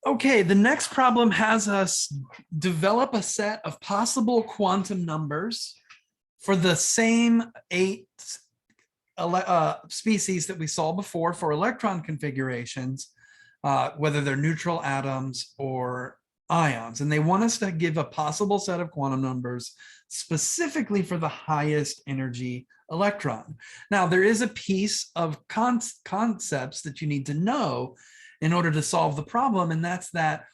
Okay, the next problem has us develop a set of possible quantum numbers for the same 8 species that we saw before for electron configurations, whether they're neutral atoms or ions. And they want us to give a possible set of quantum numbers specifically for the highest energy electron. Now, there is a piece of concepts that you need to know in order to solve the problem, and that's that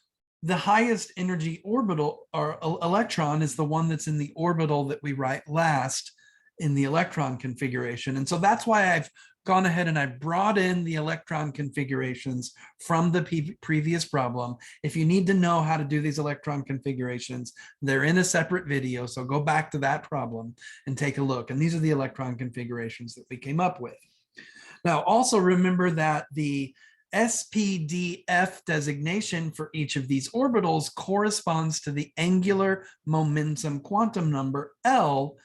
the highest energy orbital or electron is the one that's in the orbital that we write last in the electron configuration. And so that's why I've gone ahead and I brought in the electron configurations from the previous problem. If you need to know how to do these electron configurations, they're in a separate video. So go back to that problem and take a look. And these are the electron configurations that we came up with. Now, also remember that the SPDF designation for each of these orbitals corresponds to the angular momentum quantum number L,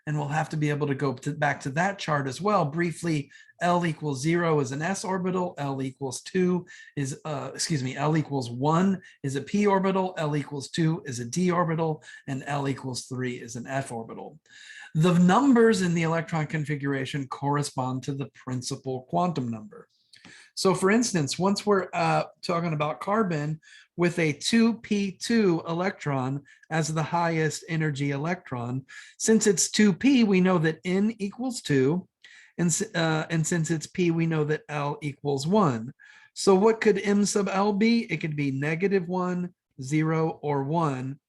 and we'll have to be able to go back to that chart as well. Briefly, L equals 0 is an s orbital, L equals 2 is, L equals 1 is a p orbital, L equals 2 is a d orbital, and L equals 3 is an f orbital. The numbers in the electron configuration correspond to the principal quantum number. So for instance, once we're talking about carbon with a 2p2 electron as the highest energy electron, since it's 2p, we know that n equals 2, and since it's p, we know that L equals 1. So what could m sub L be? It could be -1, 0, or 1,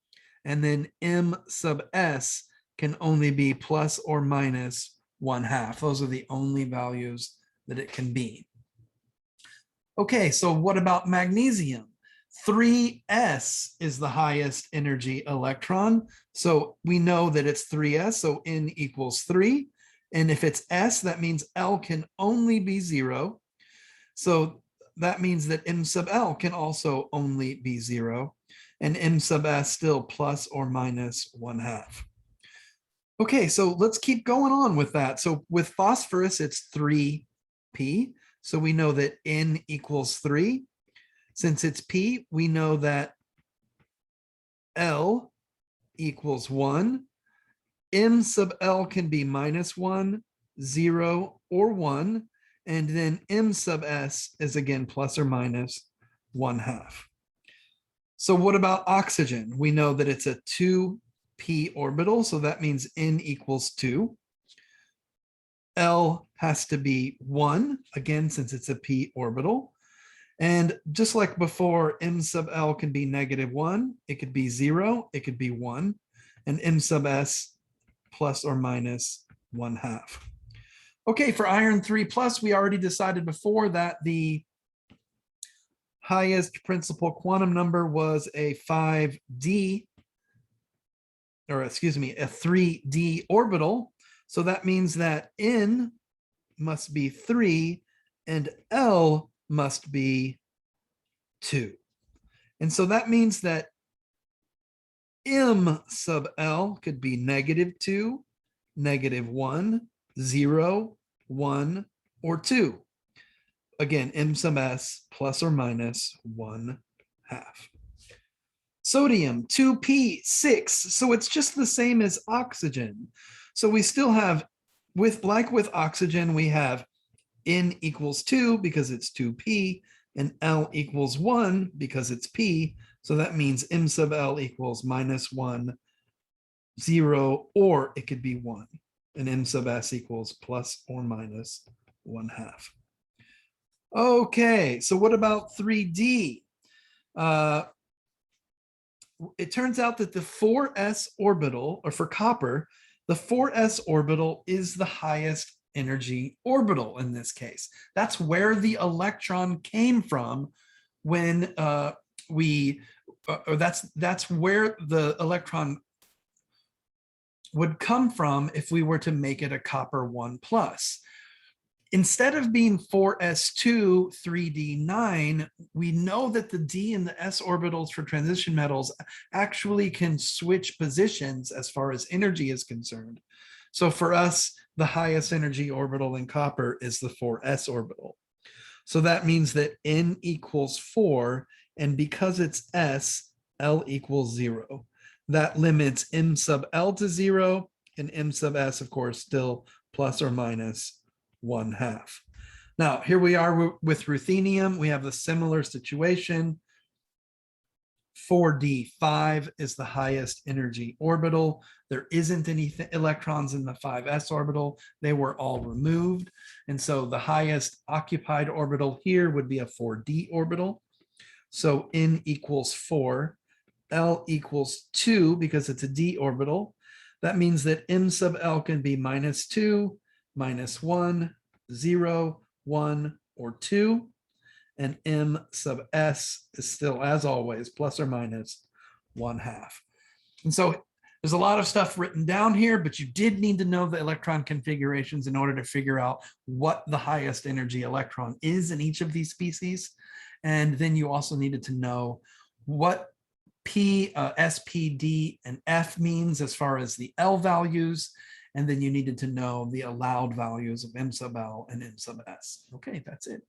and then m sub s can only be plus or minus 1/2. Those are the only values that it can be. Okay, so what about magnesium? 3s is the highest energy electron. So we know that it's 3s, so n equals 3. And if it's s, that means L can only be 0. So that means that m sub L can also only be 0. And m sub s still plus or minus 1/2. Okay, so let's keep going on with that. So with phosphorus, it's 3p. So we know that n equals 3. Since it's p, we know that L equals 1. M sub L can be -1, 0, or 1. And then m sub s is again plus or minus 1/2. So what about oxygen? We know that it's a 2p orbital, so that means n equals 2. L has to be 1, again, since it's a p orbital. And just like before, m sub L can be -1, it could be 0, it could be 1, and m sub s plus or minus 1/2. Okay, for iron 3+, we already decided before that the highest principal quantum number was a 5d, or excuse me, a 3d orbital. So that means that n must be 3 and L must be 2. And so that means that m sub L could be -2, -1, 0, 1, or 2. Again, m sub s plus or minus 1/2. Sodium, 2p6. So it's just the same as oxygen. So we still have, like with oxygen, we have n equals 2 because it's 2p, and L equals 1 because it's p. So that means m sub L equals -1, 0, or it could be 1. And m sub s equals plus or minus 1/2. Okay, so what about 3d? It turns out that the 4s orbital, or for copper, the 4s orbital is the highest energy orbital in this case. That's where the electron came from when that's where the electron would come from if we were to make it a copper 1+. Instead of being 4s2, 3d9, we know that the d and the s orbitals for transition metals actually can switch positions as far as energy is concerned. So for us, the highest energy orbital in copper is the 4s orbital. So that means that n equals 4 And because it's S, L equals 0. That limits M sub L to 0, and M sub S, of course, still plus or minus 1/2. Now, here we are with ruthenium. We have a similar situation. 4d5 is the highest energy orbital. There isn't any electrons in the 5s orbital. They were all removed. And so the highest occupied orbital here would be a 4d orbital. So N equals 4, L equals 2 because it's a d orbital. That means that M sub L can be -2, -1, 0, 1, or 2. And M sub S is still, as always, plus or minus 1/2. And so there's a lot of stuff written down here, but you did need to know the electron configurations in order to figure out what the highest energy electron is in each of these species. And then you also needed to know what P, S, P, D, and F means as far as the L values. And then you needed to know the allowed values of M sub L and M sub S. Okay, that's it.